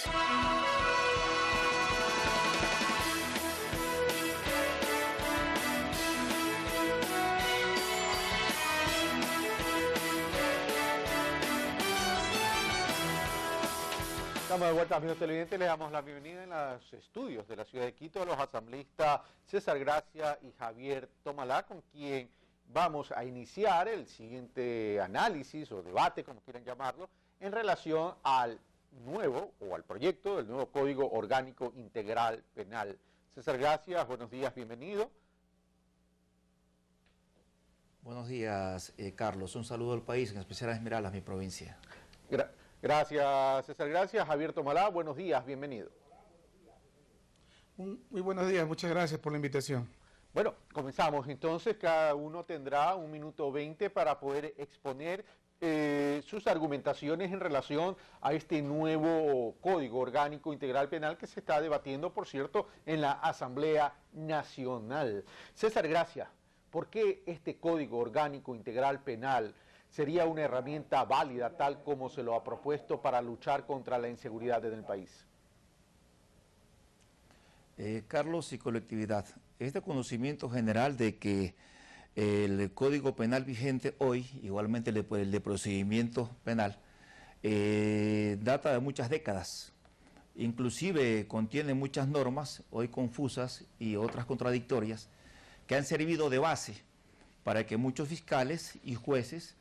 Estamos de vuelta, amigos televidentes, les damos la bienvenida en los estudios de la ciudad de Quito a los asambleístas César Gracia y Javier Tomalá, con quien vamos a iniciar el siguiente análisis o debate, como quieran llamarlo, en relación al nuevo o al proyecto del nuevo Código Orgánico Integral Penal. César Gracia, buenos días, bienvenido. Buenos días, Carlos. Un saludo al país, en especial a Esmeraldas, mi provincia. Gracias, César Gracia. Javier Tomalá, buenos días, bienvenido. Muy buenos días, muchas gracias por la invitación. Bueno, comenzamos. Entonces, cada uno tendrá 1 minuto 20 para poder exponer sus argumentaciones en relación a este nuevo Código Orgánico Integral Penal que se está debatiendo, por cierto, en la Asamblea Nacional. César Gracia, ¿por qué este Código Orgánico Integral Penal sería una herramienta válida tal como se lo ha propuesto para luchar contra la inseguridad en el país? Carlos y colectividad, es de conocimiento general de que el Código Penal vigente hoy, igualmente el de procedimiento penal, data de muchas décadas. Inclusive contiene muchas normas, hoy confusas y otras contradictorias, que han servido de base para que muchos fiscales y jueces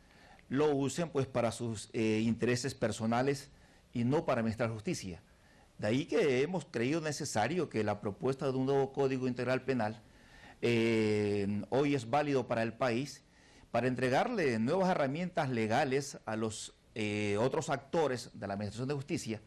lo usen pues para sus intereses personales y no para administrar justicia. De ahí que hemos creído necesario que la propuesta de un nuevo Código Integral Penal hoy es válido para el país, para entregarle nuevas herramientas legales a los otros actores de la administración de justicia,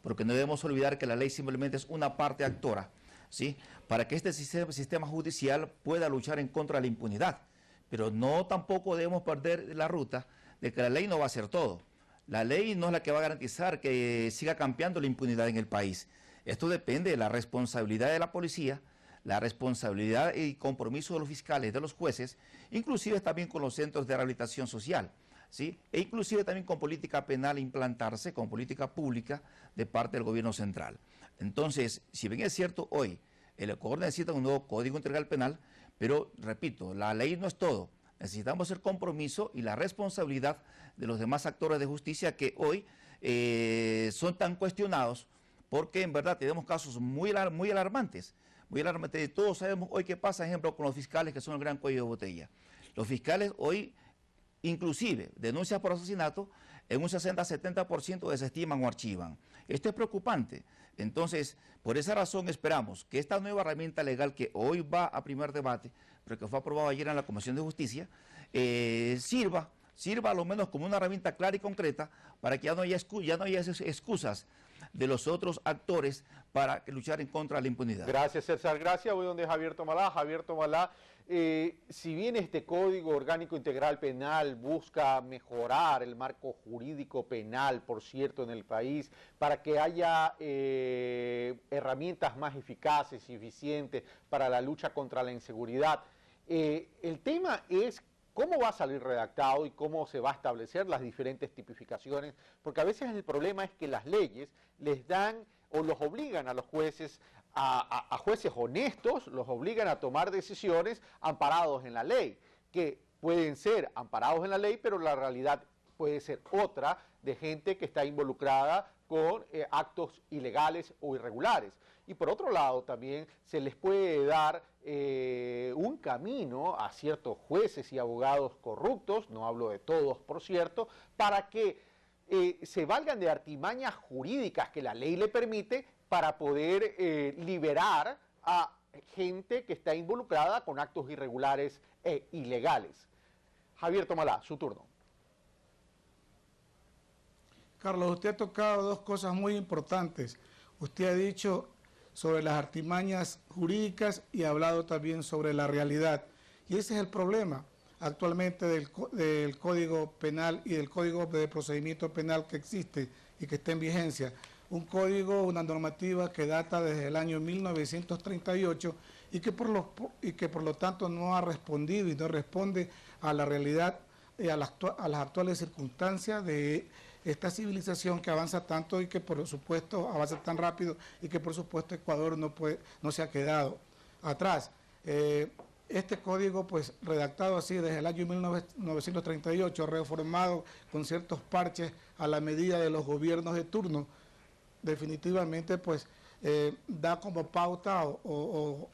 porque no debemos olvidar que la ley simplemente es una parte actora, ¿sí? Para que este sistema judicial pueda luchar en contra de la impunidad, pero no tampoco debemos perder la ruta de que la ley no va a hacer todo. La ley no es la que va a garantizar que siga campeando la impunidad en el país. Esto depende de la responsabilidad de la policía, la responsabilidad y compromiso de los fiscales, de los jueces, inclusive también con los centros de rehabilitación social, ¿sí? E inclusive también con política penal implantarse, con política pública de parte del gobierno central. Entonces, si bien es cierto hoy, el Ecuador necesita un nuevo Código Integral Penal, pero repito, la ley no es todo. Necesitamos el compromiso y la responsabilidad de los demás actores de justicia que hoy son tan cuestionados, porque en verdad tenemos casos muy alarmantes. Todos sabemos hoy qué pasa, ejemplo, con los fiscales que son el gran cuello de botella. Los fiscales hoy, inclusive, denuncias por asesinato, en un 60-70% desestiman o archivan. Esto es preocupante. Entonces, por esa razón esperamos que esta nueva herramienta legal que hoy va a primer debate, pero que fue aprobado ayer en la Comisión de Justicia, sirva a lo menos como una herramienta clara y concreta para que ya no haya excusas de los otros actores para luchar en contra de la impunidad. Gracias, César. Gracias. Voy donde Javier Tomalá. Javier Tomalá, si bien este Código Orgánico Integral Penal busca mejorar el marco jurídico penal, por cierto, en el país, para que haya herramientas más eficaces y eficientes para la lucha contra la inseguridad, el tema es cómo va a salir redactado y cómo se va a establecer las diferentes tipificaciones, porque a veces el problema es que las leyes les dan o los obligan a los jueces, a jueces honestos, los obligan a tomar decisiones amparados en la ley, que pueden ser amparados en la ley, pero la realidad puede ser otra, de gente que está involucrada con actos ilegales o irregulares. Y por otro lado también se les puede dar un camino a ciertos jueces y abogados corruptos, no hablo de todos por cierto, para que se valgan de artimañas jurídicas que la ley le permite para poder liberar a gente que está involucrada con actos irregulares e ilegales. Javier Tomalá, su turno. Carlos, usted ha tocado dos cosas muy importantes. Usted ha dicho sobre las artimañas jurídicas y ha hablado también sobre la realidad. Y ese es el problema actualmente del Código Penal y del Código de Procedimiento Penal que existe y que está en vigencia. Un código, una normativa que data desde el año 1938 y que por lo tanto no ha respondido y no responde a la realidad, a las actuales circunstancias de esta civilización que avanza tanto y que por supuesto avanza tan rápido y que por supuesto Ecuador no se ha quedado atrás. Este código, pues, redactado así desde el año 1938, reformado con ciertos parches a la medida de los gobiernos de turno, definitivamente, pues, da como pauta o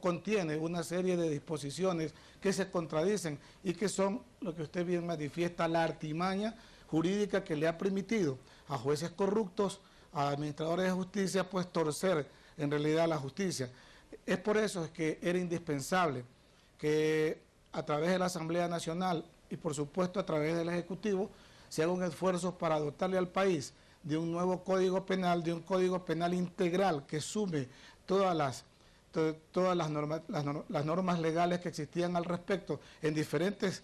contiene una serie de disposiciones que se contradicen y que son, lo que usted bien manifiesta, la artimaña jurídica que le ha permitido a jueces corruptos, a administradores de justicia, pues torcer en realidad la justicia. Es por eso que era indispensable que a través de la Asamblea Nacional y por supuesto a través del Ejecutivo se haga un esfuerzo para dotarle al país de un nuevo Código Penal, de un Código Penal integral que sume todas las normas legales que existían al respecto en diferentes,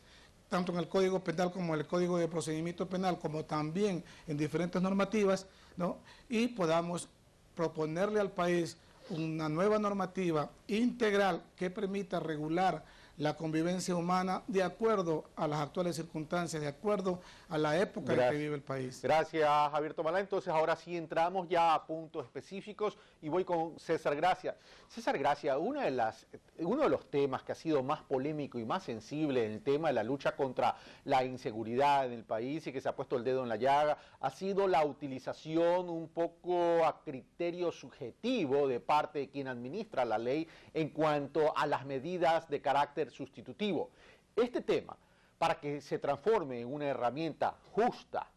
tanto en el Código Penal como en el Código de Procedimiento Penal, como también en diferentes normativas, ¿no? Y podamos proponerle al país una nueva normativa integral que permita regular la convivencia humana de acuerdo a las actuales circunstancias, de acuerdo a la época en que vive el país. Gracias, Javier Tomalá. Entonces, ahora sí entramos ya a puntos específicos y voy con César Gracia. César Gracia, uno de los temas que ha sido más polémico y más sensible en el tema de la lucha contra la inseguridad en el país y que se ha puesto el dedo en la llaga, ha sido la utilización un poco a criterio subjetivo de parte de quien administra la ley en cuanto a las medidas de carácter sustitutivo. Este tema, para que se transforme en una herramienta justa,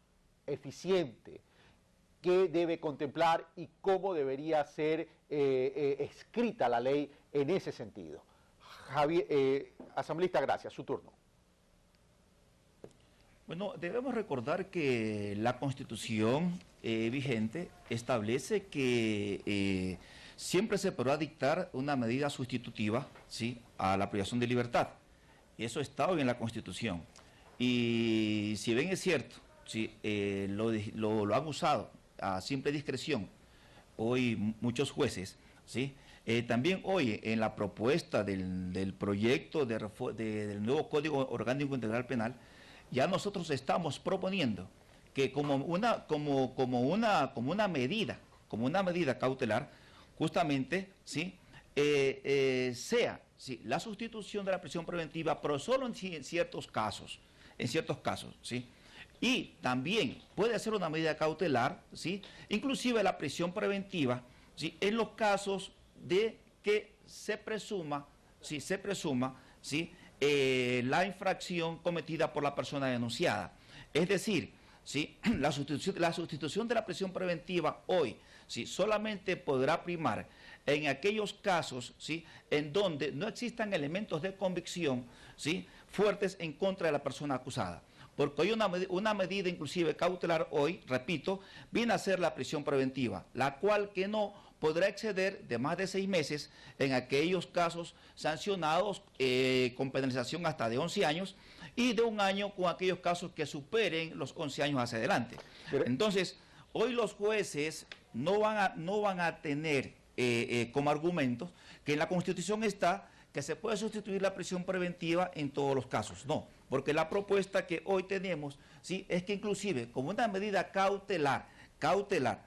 eficiente, qué debe contemplar y cómo debería ser escrita la ley en ese sentido. Javier, asambleísta Gracia, su turno. Bueno, debemos recordar que la Constitución vigente establece que siempre se podrá dictar una medida sustitutiva, ¿sí?, a la privación de libertad. Y eso está hoy en la Constitución. Y si bien es cierto, ¿sí?, lo han usado a simple discreción hoy muchos jueces, ¿sí? También hoy en la propuesta del proyecto del nuevo Código Orgánico Integral Penal, ya nosotros estamos proponiendo que como una medida cautelar, justamente, ¿sí?, sea, ¿sí?, la sustitución de la prisión preventiva, pero solo en ciertos casos, ¿sí? Y también puede ser una medida cautelar, ¿sí?, inclusive la prisión preventiva, ¿sí?, en los casos de que se presuma, ¿sí?, ¿sí?, la infracción cometida por la persona denunciada. Es decir, ¿sí?, la sustitución de la prisión preventiva hoy, ¿sí?, solamente podrá primar en aquellos casos, ¿sí?, en donde no existan elementos de convicción, ¿sí?, fuertes en contra de la persona acusada. Porque hoy una medida inclusive cautelar hoy, repito, viene a ser la prisión preventiva, la cual que no podrá exceder de más de 6 meses en aquellos casos sancionados con penalización hasta de 11 años y de 1 año con aquellos casos que superen los 11 años hacia adelante. Entonces, hoy los jueces no van a tener como argumentos que en la Constitución está que se puede sustituir la prisión preventiva en todos los casos. No, porque la propuesta que hoy tenemos, ¿sí?, es que inclusive como una medida cautelar,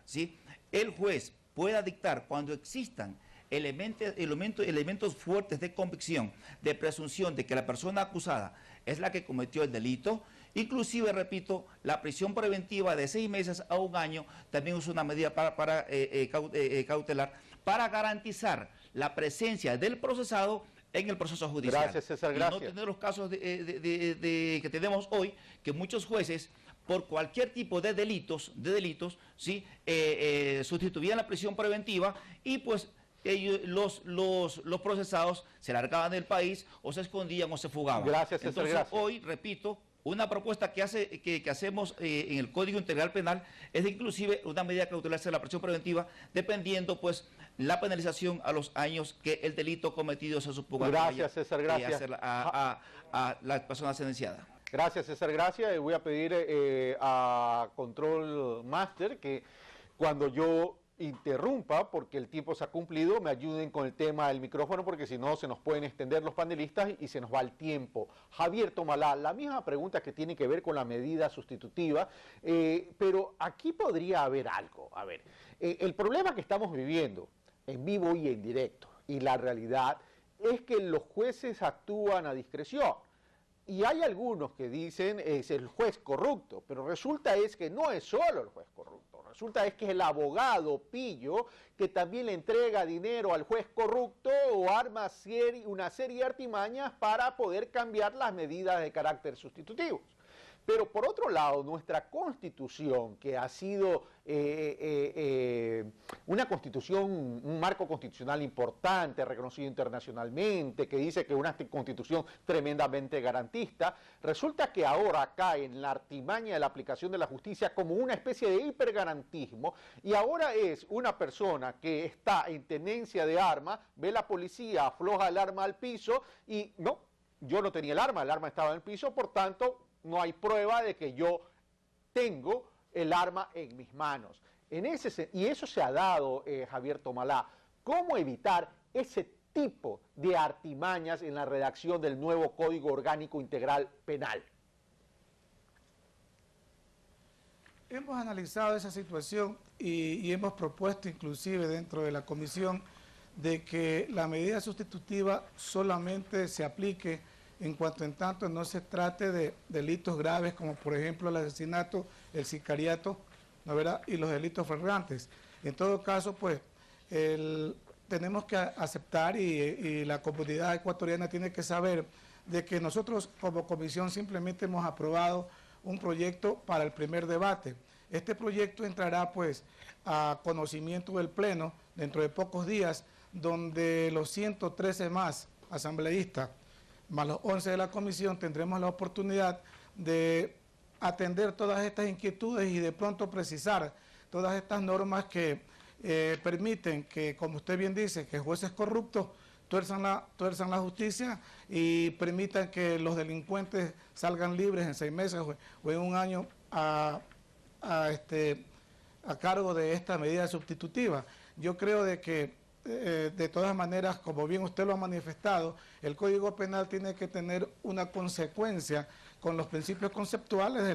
¿sí?, el juez pueda dictar cuando existan elementos fuertes de convicción, de presunción de que la persona acusada es la que cometió el delito. Inclusive, repito, la prisión preventiva de 6 meses a 1 año también es una medida cautelar para garantizar la presencia del procesado en el proceso judicial. Gracias, César, gracias. Y no tener los casos que tenemos hoy, que muchos jueces, por cualquier tipo de delitos, ¿sí?, sustituían la prisión preventiva y pues los procesados se largaban del país o se escondían o se fugaban. Gracias, César. Entonces, gracias. Hoy, repito, una propuesta que hacemos en el Código Integral Penal es inclusive una medida cautelar de la prisión preventiva, dependiendo pues la penalización a los años que el delito cometido se suponga. Gracias, César, gracias. A la persona sentenciada. Gracias, César Gracia. Y voy a pedir a Control Master que cuando yo interrumpa porque el tiempo se ha cumplido, me ayuden con el tema del micrófono porque si no se nos pueden extender los panelistas y se nos va el tiempo. Javier Tomalá, la misma pregunta que tiene que ver con la medida sustitutiva, pero aquí podría haber algo. A ver, el problema que estamos viviendo en vivo y en directo y la realidad es que los jueces actúan a discreción. Y hay algunos que dicen es el juez corrupto, pero resulta es que no es solo el juez corrupto, resulta es que es el abogado pillo que también le entrega dinero al juez corrupto o arma una serie de artimañas para poder cambiar las medidas de carácter sustitutivos. Pero por otro lado, nuestra Constitución, que ha sido una Constitución, un marco constitucional importante, reconocido internacionalmente, que dice que es una Constitución tremendamente garantista, resulta que ahora cae en la artimaña de la aplicación de la justicia como una especie de hipergarantismo, y ahora es una persona que está en tenencia de arma, ve la policía, afloja el arma al piso y no, yo no tenía el arma estaba en el piso, por tanto, no hay prueba de que yo tengo el arma en mis manos. Y eso se ha dado, Javier Tomalá. ¿Cómo evitar ese tipo de artimañas en la redacción del nuevo Código Orgánico Integral Penal? Hemos analizado esa situación y hemos propuesto inclusive dentro de la comisión de que la medida sustitutiva solamente se aplique en cuanto en tanto no se trate de delitos graves como por ejemplo el asesinato, el sicariato, ¿no, verdad? Y los delitos flagrantes. En todo caso, pues, tenemos que aceptar y la comunidad ecuatoriana tiene que saber de que nosotros como comisión simplemente hemos aprobado un proyecto para el primer debate. Este proyecto entrará pues a conocimiento del Pleno dentro de pocos días, donde los 113 más asambleístas más los 11 de la comisión, tendremos la oportunidad de atender todas estas inquietudes y de pronto precisar todas estas normas que permiten que, como usted bien dice, que jueces corruptos tuerzan la justicia y permitan que los delincuentes salgan libres en 6 meses o en un año a cargo de esta medida sustitutiva. Yo creo de que de todas maneras, como bien usted lo ha manifestado, el Código Penal tiene que tener una consecuencia con los principios conceptuales de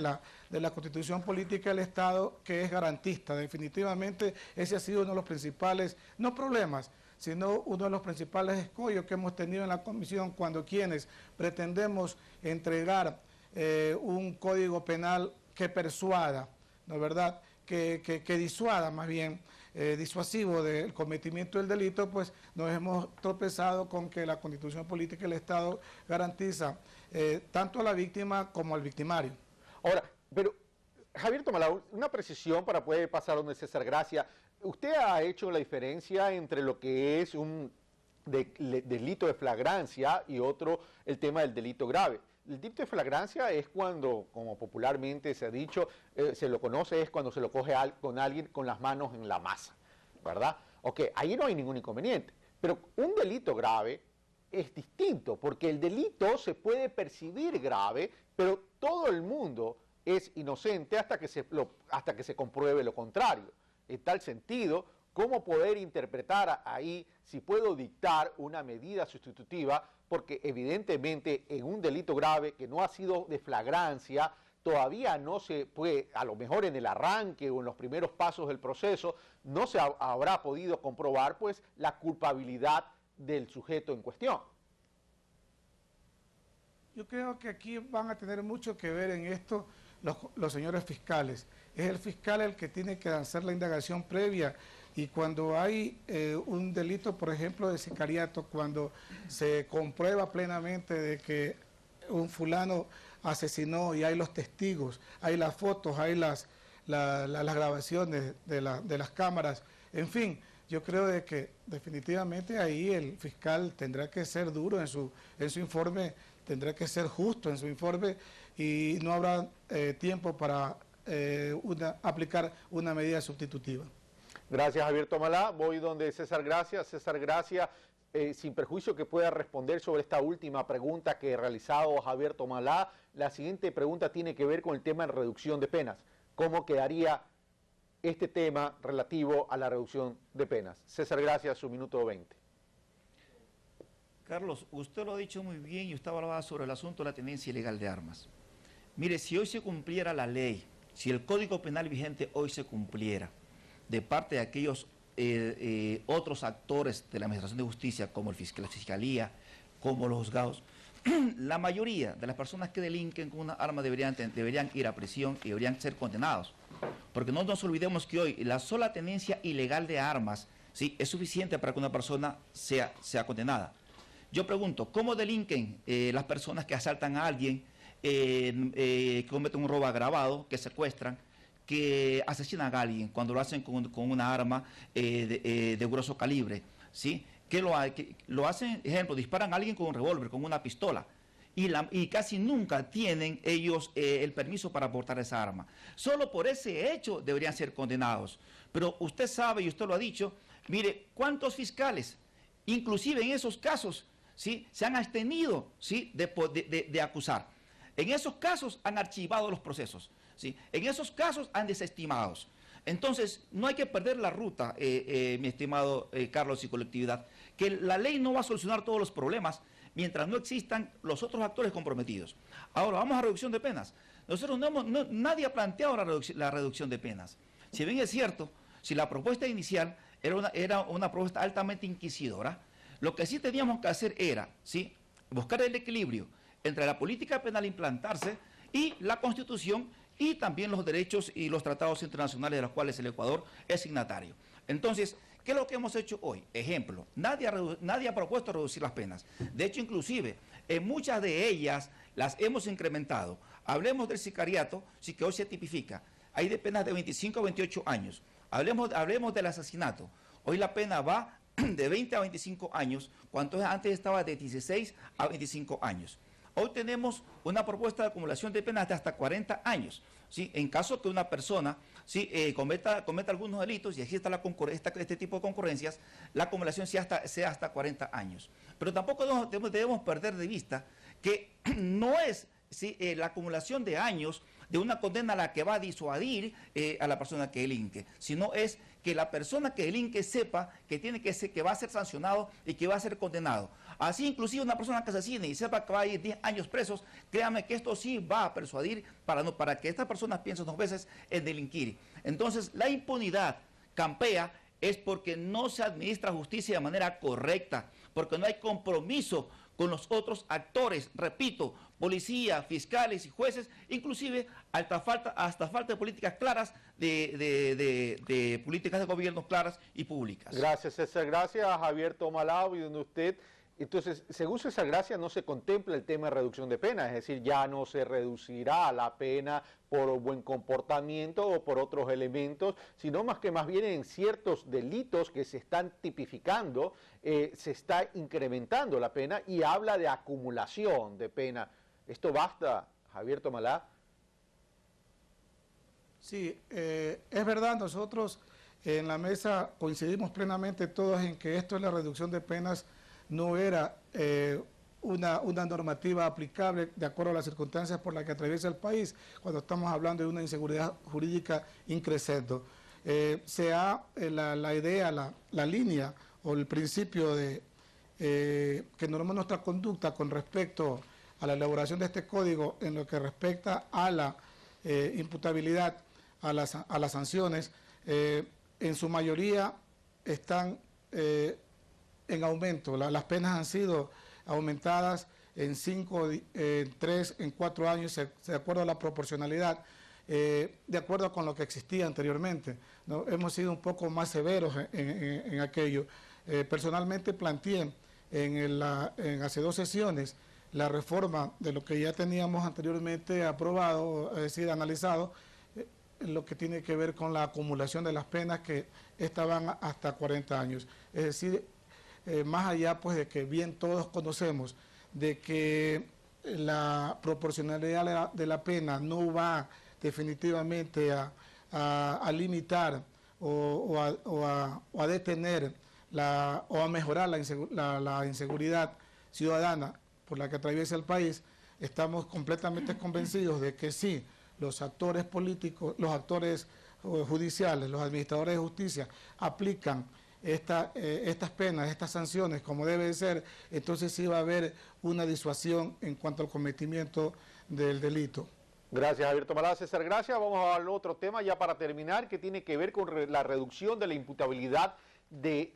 la Constitución Política del Estado, que es garantista. Definitivamente ese ha sido uno de los principales, no problemas, sino uno de los principales escollos que hemos tenido en la comisión cuando quienes pretendemos entregar un Código Penal que persuada, ¿no es verdad?, que disuada más bien, disuasivo del cometimiento del delito, pues nos hemos tropezado con que la Constitución Política del Estado garantiza tanto a la víctima como al victimario. Ahora, pero Javier Tomalá, una precisión para poder pasar donde César Gracia. Usted ha hecho la diferencia entre lo que es un delito de flagrancia y otro, el tema del delito grave. El delito de flagrancia es cuando, como popularmente se ha dicho, se lo conoce, es cuando se lo coge con alguien con las manos en la masa, ¿verdad? Ok, ahí no hay ningún inconveniente, pero un delito grave es distinto, porque el delito se puede percibir grave, pero todo el mundo es inocente hasta que se compruebe lo contrario. En tal sentido, ¿cómo poder interpretar ahí si puedo dictar una medida sustitutiva? Porque evidentemente en un delito grave que no ha sido de flagrancia, todavía no se puede, a lo mejor en el arranque o en los primeros pasos del proceso, no se habrá podido comprobar pues la culpabilidad del sujeto en cuestión. Yo creo que aquí van a tener mucho que ver en esto los señores fiscales. Es el fiscal el que tiene que hacer la indagación previa. Y cuando hay un delito, por ejemplo, de sicariato, cuando se comprueba plenamente de que un fulano asesinó y hay los testigos, hay las fotos, hay las grabaciones de las cámaras, en fin, yo creo de que definitivamente ahí el fiscal tendrá que ser duro en su informe, tendrá que ser justo en su informe y no habrá tiempo para aplicar una medida sustitutiva. Gracias, Javier Tomalá. Voy donde César Gracia. César Gracia, sin perjuicio que pueda responder sobre esta última pregunta que he realizado Javier Tomalá, la siguiente pregunta tiene que ver con el tema de reducción de penas. ¿Cómo quedaría este tema relativo a la reducción de penas. César, gracias, su minuto 20. Carlos, usted lo ha dicho muy bien y usted hablaba sobre el asunto de la tenencia ilegal de armas. Mire, si hoy se cumpliera la ley, si el Código Penal vigente hoy se cumpliera de parte de aquellos otros actores de la Administración de Justicia, como la Fiscalía, como los juzgados, la mayoría de las personas que delinquen con una arma deberían ir a prisión y deberían ser condenados. Porque no nos olvidemos que hoy la sola tenencia ilegal de armas, ¿sí?, es suficiente para que una persona sea condenada. Yo pregunto, ¿cómo delinquen las personas que asaltan a alguien, que cometen un robo agravado, que secuestran, que asesinan a alguien cuando lo hacen con una arma de grueso calibre, ¿sí? Que lo hacen, ejemplo, disparan a alguien con un revólver, con una pistola, y casi nunca tienen ellos el permiso para portar esa arma. Solo por ese hecho deberían ser condenados. Pero usted sabe, y usted lo ha dicho, mire, ¿cuántos fiscales, inclusive en esos casos, ¿sí?, se han abstenido, ¿sí?, de acusar? En esos casos han archivado los procesos, ¿sí? En esos casos han desestimado. Entonces, no hay que perder la ruta, mi estimado Carlos y colectividad, que la ley no va a solucionar todos los problemas mientras no existan los otros actores comprometidos. Ahora, vamos a reducción de penas. Nosotros nadie ha planteado la reducción de penas. Si bien es cierto, si la propuesta inicial era una propuesta altamente inquisidora, lo que sí teníamos que hacer era, ¿sí?, buscar el equilibrio entre la política penal implantarse y la Constitución y también los derechos y los tratados internacionales de los cuales el Ecuador es signatario. Entonces, ¿qué es lo que hemos hecho hoy? Ejemplo, nadie ha propuesto reducir las penas. De hecho, inclusive, en muchas de ellas las hemos incrementado. Hablemos del sicariato, sí, que hoy se tipifica. Hay de penas de 25 a 28 años. Hablemos del asesinato. Hoy la pena va de 20 a 25 años, cuando antes estaba de 16 a 25 años. Hoy tenemos una propuesta de acumulación de penas de hasta 40 años, ¿sí?, en caso que una persona, ¿sí?, cometa algunos delitos y exista este tipo de concurrencias, la acumulación sea hasta 40 años. Pero tampoco debemos perder de vista que no es, ¿sí?, la acumulación de años de una condena a la que va a disuadir a la persona que delinque, sino es que la persona que delinque sepa que va a ser sancionado y que va a ser condenado. Así, inclusive una persona que asesine y sepa que va a ir 10 años presos, créame que esto sí va a persuadir para que estas personas piensen 2 veces en delinquir. Entonces, la impunidad campea es porque no se administra justicia de manera correcta, porque no hay compromiso con los otros actores, repito, policía, fiscales y jueces, inclusive hasta falta de políticas claras, de políticas de gobierno claras y públicas. Gracias, César. Gracias, Javier Tomalao, y donde usted... Entonces, según César Gracia, no se contempla el tema de reducción de pena, es decir, ya no se reducirá la pena por buen comportamiento o por otros elementos, sino más bien en ciertos delitos que se están tipificando, se está incrementando la pena y habla de acumulación de pena. ¿Esto basta, Javier Tomalá? Sí, es verdad, nosotros en la mesa coincidimos plenamente todos en que esto es la reducción de penas. No era una normativa aplicable de acuerdo a las circunstancias por las que atraviesa el país, cuando estamos hablando de una inseguridad jurídica increscendo. La idea, la línea o el principio de que norma nuestra conducta con respecto a la elaboración de este código en lo que respecta a la imputabilidad, a las sanciones, en su mayoría están en aumento. Las penas han sido aumentadas en 5, en 3, en 4 años, de acuerdo a la proporcionalidad, de acuerdo con lo que existía anteriormente, ¿no? Hemos sido un poco más severos en aquello. Personalmente planteé hace 2 sesiones la reforma de lo que ya teníamos anteriormente aprobado, es decir, analizado, lo que tiene que ver con la acumulación de las penas que estaban hasta 40 años. Es decir, más allá pues de que bien todos conocemos de que la proporcionalidad de la pena no va definitivamente a limitar o a detener o a mejorar la inseguridad ciudadana por la que atraviesa el país, estamos completamente convencidos de que sí, los actores políticos, los actores judiciales, los administradores de justicia, aplican estas penas, estas sanciones como debe de ser, entonces sí va a haber una disuasión en cuanto al cometimiento del delito. Gracias, Javier Tomalá. César, gracias. Vamos al otro tema ya para terminar, que tiene que ver con la reducción de la imputabilidad de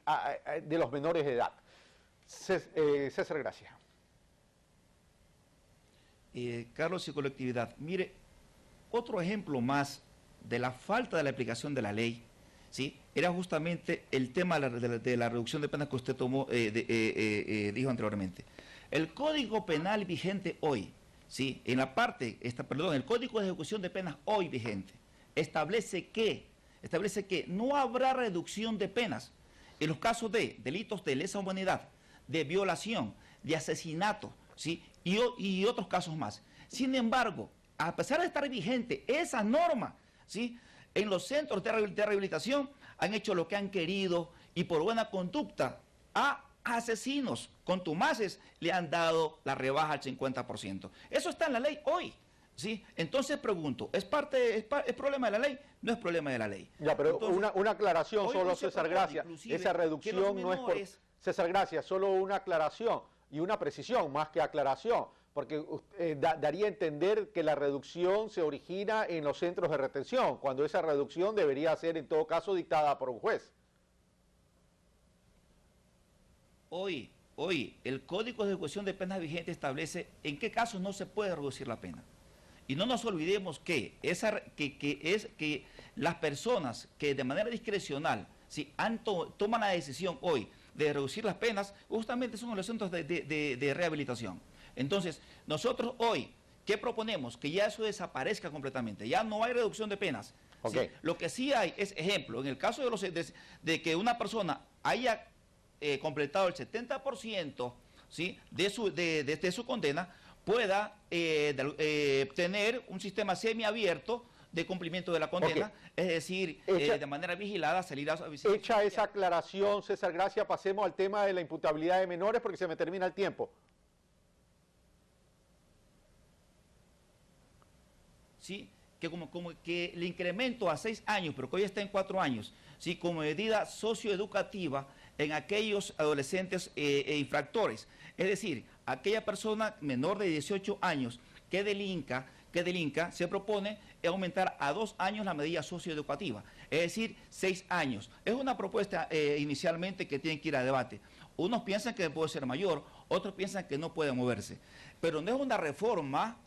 los menores de edad. César, gracias. Carlos y colectividad, mire, otro ejemplo más de la falta de la aplicación de la ley, ¿sí? Era justamente el tema de la reducción de penas que usted dijo anteriormente. El Código Penal vigente hoy, ¿sí? En la parte, el Código de Ejecución de Penas hoy vigente, establece que no habrá reducción de penas en los casos de delitos de lesa humanidad, de violación, de asesinato, ¿sí? Y otros casos más. Sin embargo, a pesar de estar vigente esa norma, ¿sí? En los centros de rehabilitación han hecho lo que han querido y por buena conducta a asesinos contumaces le han dado la rebaja al 50%. Eso está en la ley hoy, ¿sí? Entonces pregunto, ¿es problema de la ley? No es problema de la ley. Ya, pero entonces, una aclaración solo, César Gracia. Esa reducción no es por... César Gracia, solo una aclaración y una precisión más que aclaración, porque daría a entender que la reducción se origina en los centros de retención, cuando esa reducción debería ser en todo caso dictada por un juez. Hoy, el Código de Ejecución de Penas vigente establece en qué casos no se puede reducir la pena. Y no nos olvidemos que las personas que de manera discrecional si toman la decisión hoy de reducir las penas, justamente son los centros de rehabilitación. Entonces, nosotros hoy, ¿qué proponemos? Que ya eso desaparezca completamente, ya no hay reducción de penas. Okay. ¿Sí? Lo que sí hay es, ejemplo, en el caso de que una persona haya completado el 70%, ¿sí? de su condena, pueda tener un sistema semiabierto de cumplimiento de la condena, es decir, de manera vigilada salir a visitar. Hecha esa aclaración, César Gracia, pasemos al tema de la imputabilidad de menores porque se me termina el tiempo. Sí, que como que el incremento a 6 años, pero que hoy está en 4 años, sí, como medida socioeducativa en aquellos adolescentes infractores. Es decir, aquella persona menor de 18 años que delinca, se propone aumentar a 2 años la medida socioeducativa, es decir, 6 años. Es una propuesta inicialmente que tiene que ir a debate. Unos piensan que puede ser mayor, otros piensan que no puede moverse. Pero no es una reforma,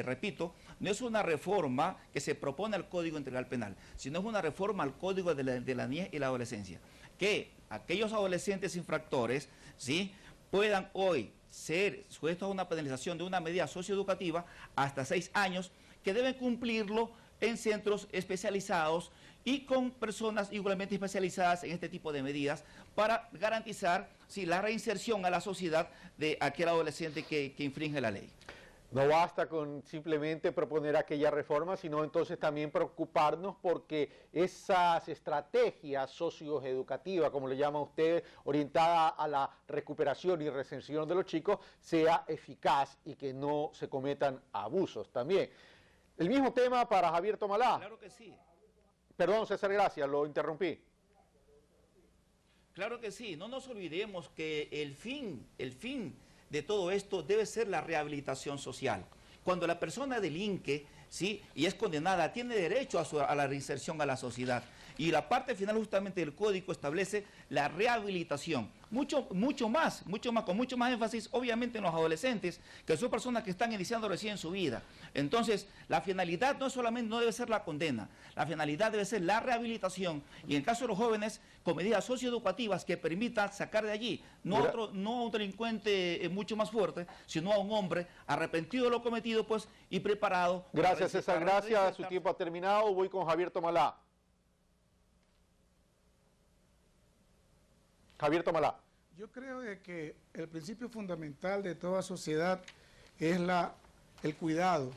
repito, no es una reforma que se propone al Código Integral Penal, sino es una reforma al Código de la Niñez y la Adolescencia. Que aquellos adolescentes infractores, ¿sí?, puedan hoy ser sujetos a una penalización de una medida socioeducativa hasta 6 años, que deben cumplirlo en centros especializados y con personas igualmente especializadas en este tipo de medidas para garantizar la reinserción a la sociedad de aquel adolescente que infringe la ley. No basta con simplemente proponer aquella reforma, sino entonces también preocuparnos porque esas estrategias socioeducativas, como le llama usted, orientada a la recuperación y reinserción de los chicos, sea eficaz y que no se cometan abusos también. El mismo tema para Javier Tomalá. Claro que sí. Perdón, César Gracia, lo interrumpí. Claro que sí. No nos olvidemos que el fin de todo esto debe ser la rehabilitación social. Cuando la persona delinque, ¿sí?, y es condenada, tiene derecho a la reinserción a la sociedad. Y la parte final justamente del código establece la rehabilitación. Con mucho más énfasis, obviamente, en los adolescentes, que son personas que están iniciando recién su vida. Entonces, la finalidad no debe ser la condena, la finalidad debe ser la rehabilitación. Y en el caso de los jóvenes, con medidas socioeducativas que permitan sacar de allí, no a un delincuente mucho más fuerte, sino a un hombre arrepentido de lo cometido, pues, y preparado. Gracias, César, gracias. Su tiempo ha terminado. Voy con Javier Tomalá. Javier Tomalá. Yo creo que el principio fundamental de toda sociedad es el cuidado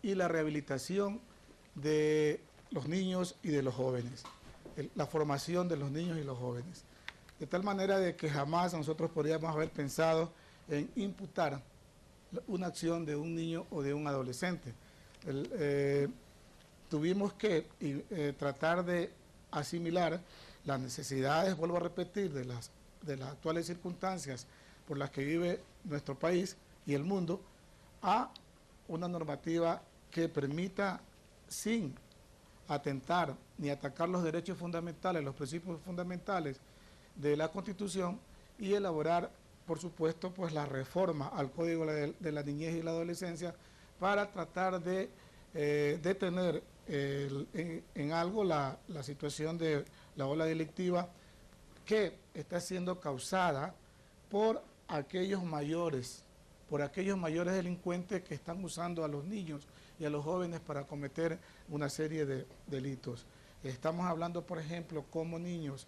y la rehabilitación de los niños y de los jóvenes, la formación de los niños y los jóvenes. De tal manera de que jamás nosotros podríamos haber pensado en imputar una acción de un niño o de un adolescente. tuvimos que tratar de asimilar las necesidades, vuelvo a repetir, de las actuales circunstancias por las que vive nuestro país y el mundo, a una normativa que permita, sin atentar ni atacar los derechos fundamentales, los principios fundamentales de la Constitución, y elaborar, por supuesto, pues la reforma al Código de la Niñez y la Adolescencia para tratar de detener en algo la situación de la ola delictiva que está siendo causada por aquellos mayores delincuentes que están usando a los niños y a los jóvenes para cometer una serie de delitos. Estamos hablando, por ejemplo, como niños,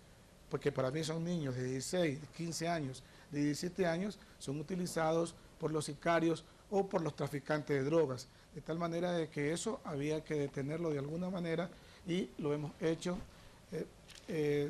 porque para mí son niños de 16, de 15 años, de 17 años, son utilizados por los sicarios o por los traficantes de drogas, de tal manera de que eso había que detenerlo de alguna manera, y lo hemos hecho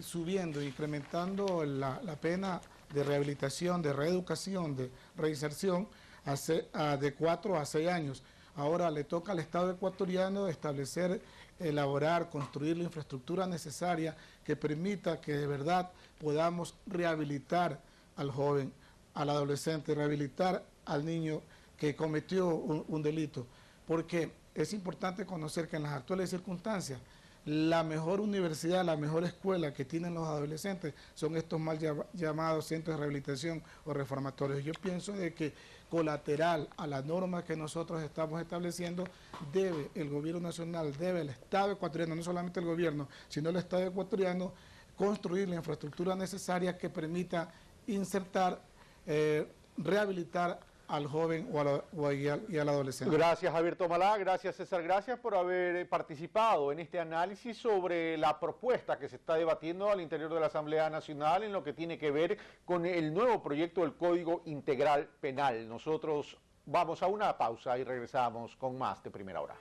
subiendo, incrementando la pena de rehabilitación, de reeducación, de reinserción de 4 a 6 años. Ahora le toca al Estado ecuatoriano establecer, elaborar, construir la infraestructura necesaria que permita que de verdad podamos rehabilitar al joven, al adolescente, rehabilitar al niño que cometió un delito. Porque es importante conocer que en las actuales circunstancias, la mejor universidad, la mejor escuela que tienen los adolescentes son estos mal llamados centros de rehabilitación o reformatorios. Yo pienso de que colateral a la norma que nosotros estamos estableciendo, debe el gobierno nacional, debe el Estado ecuatoriano, no solamente el gobierno, sino el Estado ecuatoriano, construir la infraestructura necesaria que permita insertar, rehabilitar al joven y al adolescente. Gracias, Javier Tomalá, gracias, César, gracias por haber participado en este análisis sobre la propuesta que se está debatiendo al interior de la Asamblea Nacional en lo que tiene que ver con el nuevo proyecto del Código Integral Penal. Nosotros vamos a una pausa y regresamos con más de Primera Hora.